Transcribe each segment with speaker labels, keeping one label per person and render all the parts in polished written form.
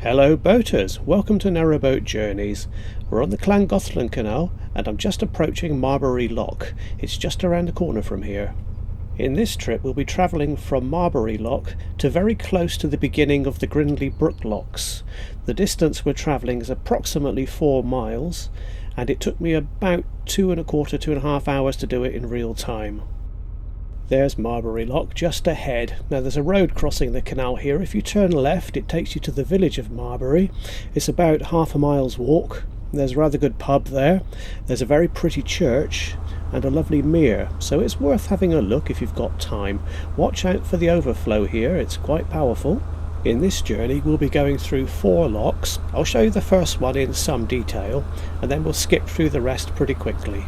Speaker 1: Hello boaters, welcome to Narrowboat Journeys. We're on the Llangollen canal and I'm just approaching Marbury Lock. It's just around the corner from here. In this trip we'll be travelling from Marbury Lock to very close to the beginning of the Grindley Brook locks. The distance we're travelling is approximately 4 miles and it took me about 2.25 hours to do it in real time. There's Marbury Lock just ahead. Now there's a road crossing the canal here. If you turn left it takes you to the village of Marbury. It's about half a mile's walk. There's a rather good pub there. There's a very pretty church and a lovely mere, so it's worth having a look if you've got time. Watch out for the overflow here, it's quite powerful. In this journey we'll be going through 4 locks. I'll show you the first one in some detail and then we'll skip through the rest pretty quickly.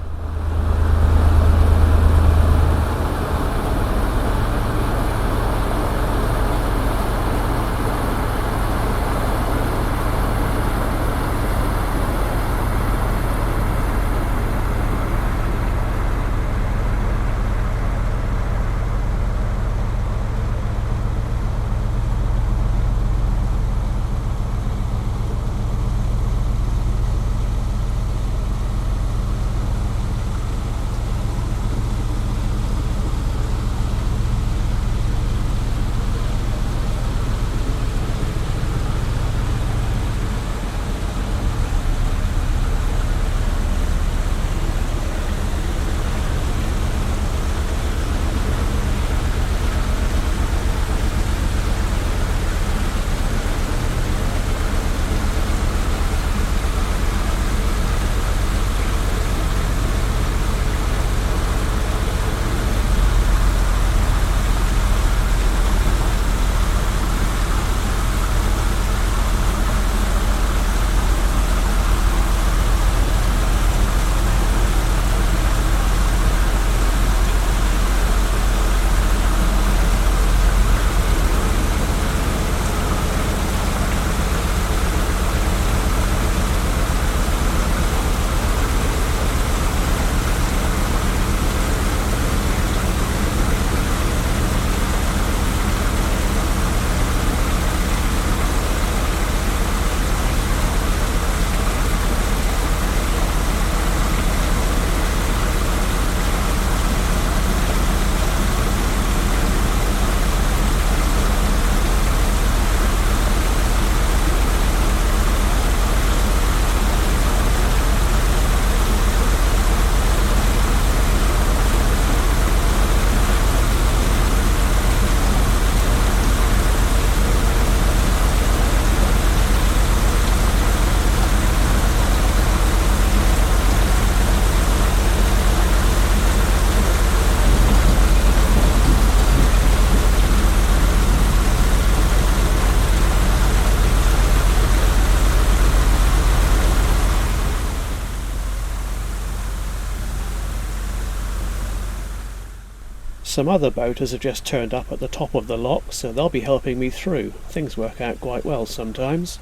Speaker 1: Some other boaters have just turned up at the top of the lock, so they'll be helping me through. Things work out quite well sometimes.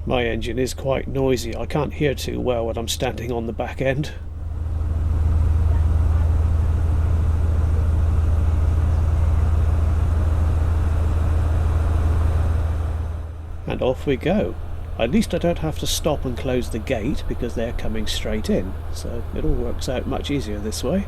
Speaker 1: My engine is quite noisy. I can't hear too well when I'm standing on the back end. And off we go. At least I don't have to stop and close the gate because they're coming straight in, so it all works out much easier this way.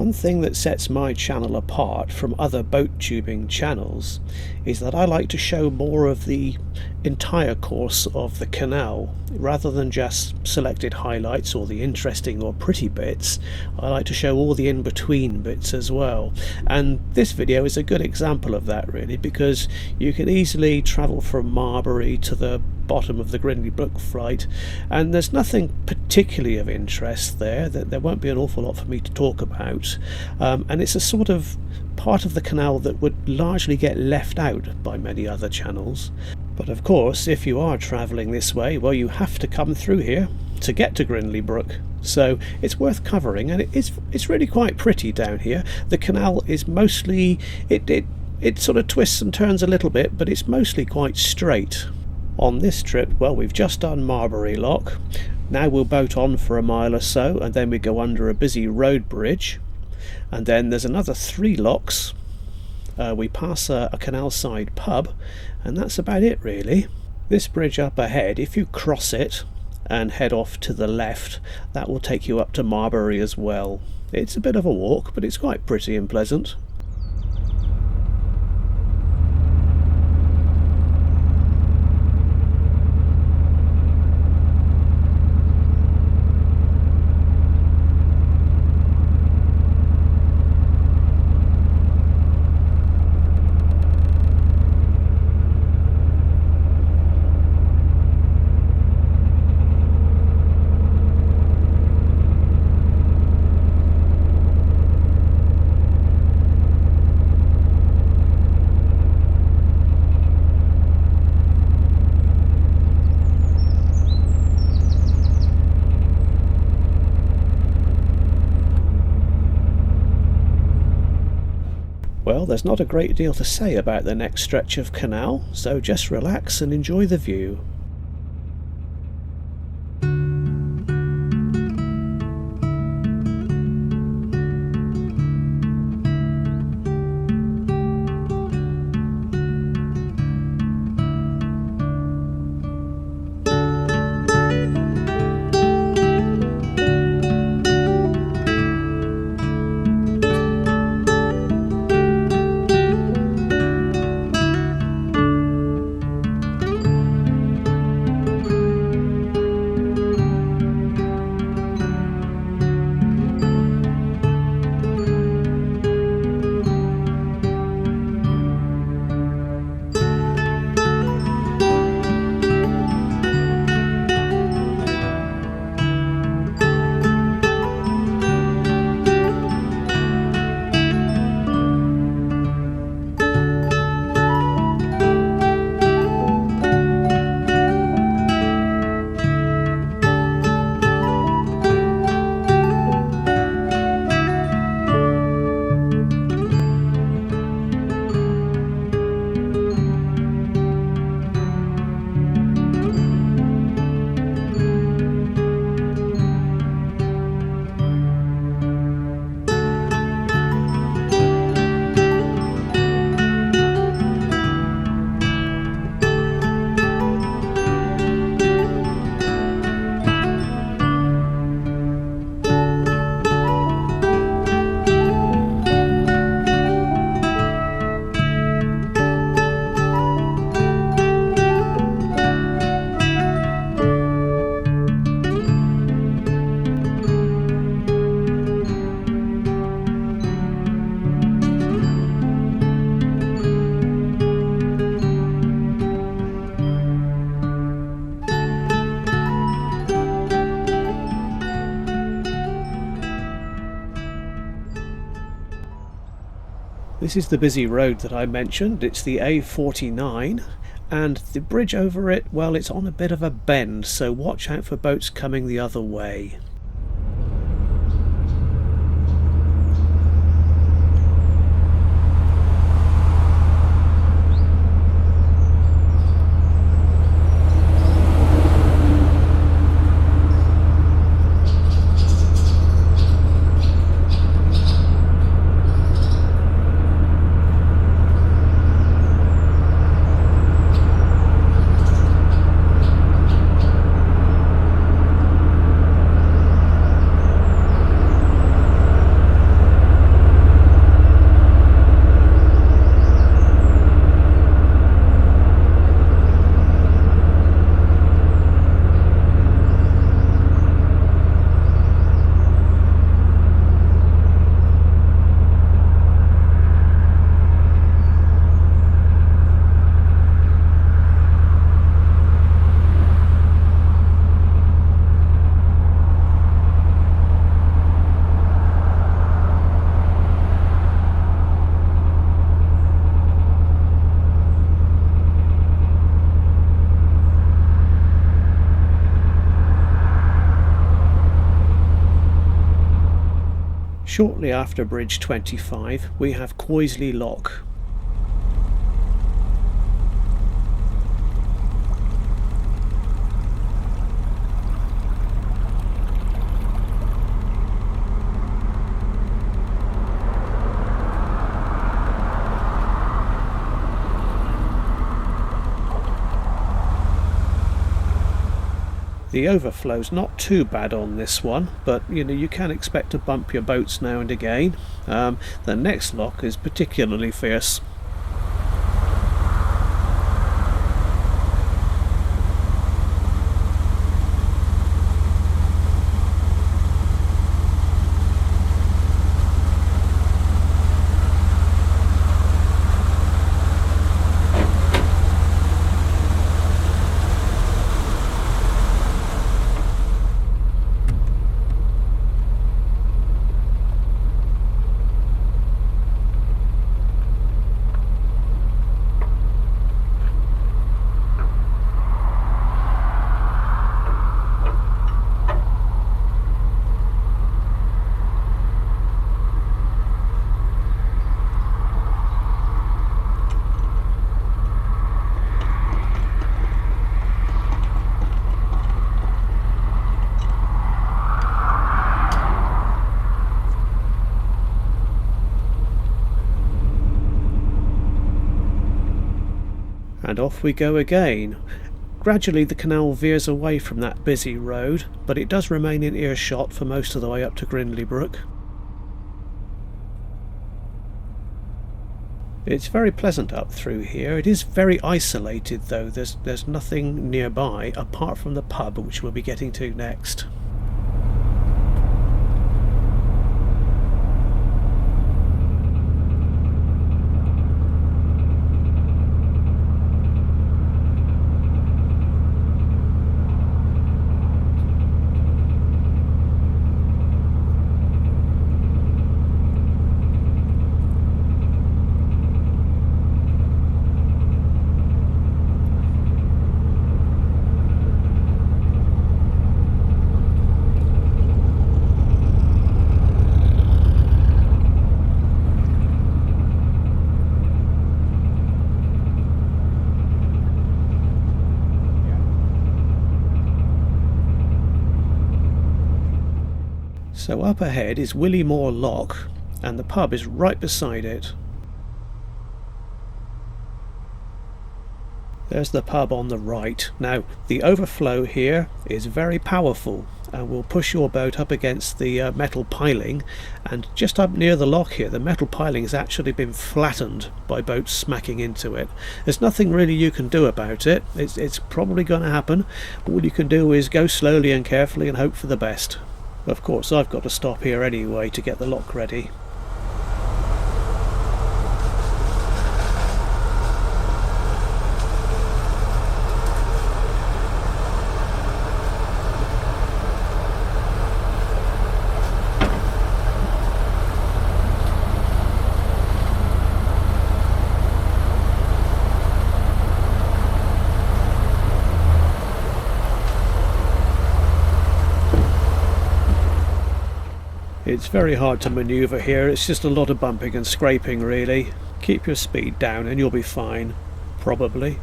Speaker 1: One thing that sets my channel apart from other boat tubing channels is that I like to show more of the entire course of the canal rather than just selected highlights or the interesting or pretty bits. I like to show all the in-between bits as well, and this video is a good example of that really, because you can easily travel from Marbury to the bottom of the Grindley Brook flight, and there's nothing particularly of interest there. That there won't be an awful lot for me to talk about, and it's a sort of part of the canal that would largely get left out by many other channels. But of course, if you are travelling this way, well, you have to come through here to get to Grindley Brook, so it's worth covering, and it's really quite pretty down here. The canal is mostly, it sort of twists and turns a little bit, but it's mostly quite straight. On this trip, well, we've just done Marbury Lock. Now we'll boat on for a mile or so, and then we go under a busy road bridge, and then there's another 3 locks. We pass a canal side pub, and that's about it really. This bridge up ahead, if you cross it and head off to the left, that will take you up to Marbury as well. It's a bit of a walk, but it's quite pretty and pleasant. Well, there's not a great deal to say about the next stretch of canal, so just relax and enjoy the view. This is the busy road that I mentioned. It's the A49, and the bridge over it, well, it's on a bit of a bend, so watch out for boats coming the other way. Shortly after Bridge 25 we have Queasily Lock. The overflow's not too bad on this one, but you can expect to bump your boats now and again. The next lock is particularly fierce. And off we go again. Gradually the canal veers away from that busy road, but it does remain in earshot for most of the way up to Grindley Brook. It's very pleasant up through here. It is very isolated though. There's nothing nearby apart from the pub, which we'll be getting to next. So up ahead is Moor Lock, and the pub is right beside it. There's the pub on the right. Now the overflow here is very powerful and will push your boat up against the metal piling, and just up near the lock here the metal piling has actually been flattened by boats smacking into it. There's nothing really you can do about it. It's probably going to happen, but all you can do is go slowly and carefully and hope for the best. Of course I've got to stop here anyway to get the lock ready. It's very hard to manoeuvre here. It's just a lot of bumping and scraping really. Keep your speed down and you'll be fine, probably.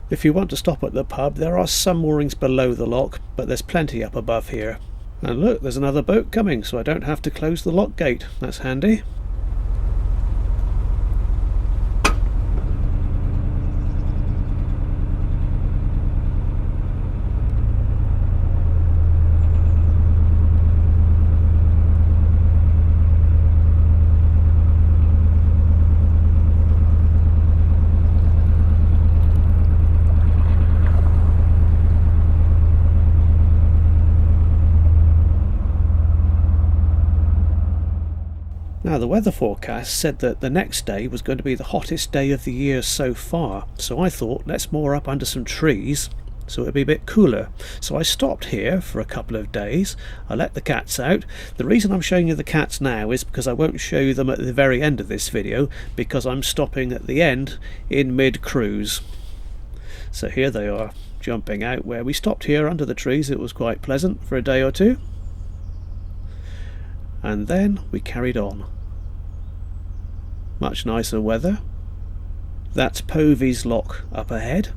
Speaker 1: If you want to stop at the pub, there are some moorings below the lock, but there's plenty up above here. And look, there's another boat coming, so I don't have to close the lock gate. That's handy. Now the weather forecast said that the next day was going to be the hottest day of the year so far, so I thought let's moor up under some trees so it'll be a bit cooler. So I stopped here for a couple of days. I let the cats out. The reason I'm showing you the cats now is because I won't show you them at the very end of this video, because I'm stopping at the end in mid-cruise. So here they are, jumping out where we stopped here under the trees. It was quite pleasant for a day or two, and then we carried on. Much nicer weather. That's Povey's Lock up ahead.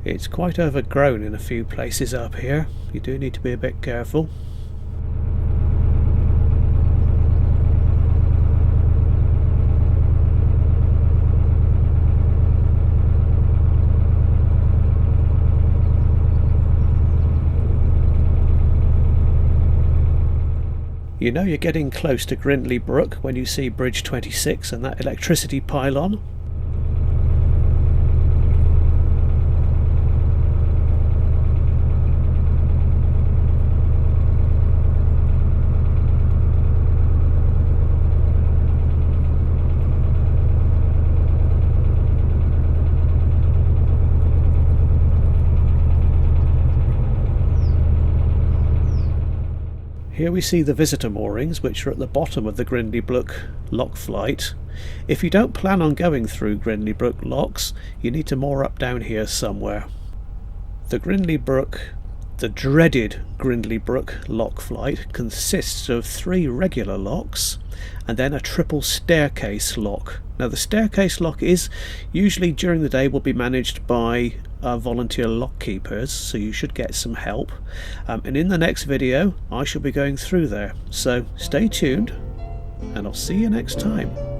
Speaker 1: It's quite overgrown in a few places up here. You do need to be a bit careful. You know you're getting close to Grindley Brook when you see Bridge 26 and that electricity pylon. Here we see the visitor moorings, which are at the bottom of the Grindley Brook lock flight. If you don't plan on going through Grindley Brook locks, you need to moor up down here somewhere. The Grindley Brook, the dreaded Grindley Brook lock flight, consists of 3 regular locks and then a triple staircase lock. Now the staircase lock is usually during the day will be managed by volunteer lock keepers, so you should get some help, and in the next video I shall be going through there, so stay tuned and I'll see you next time.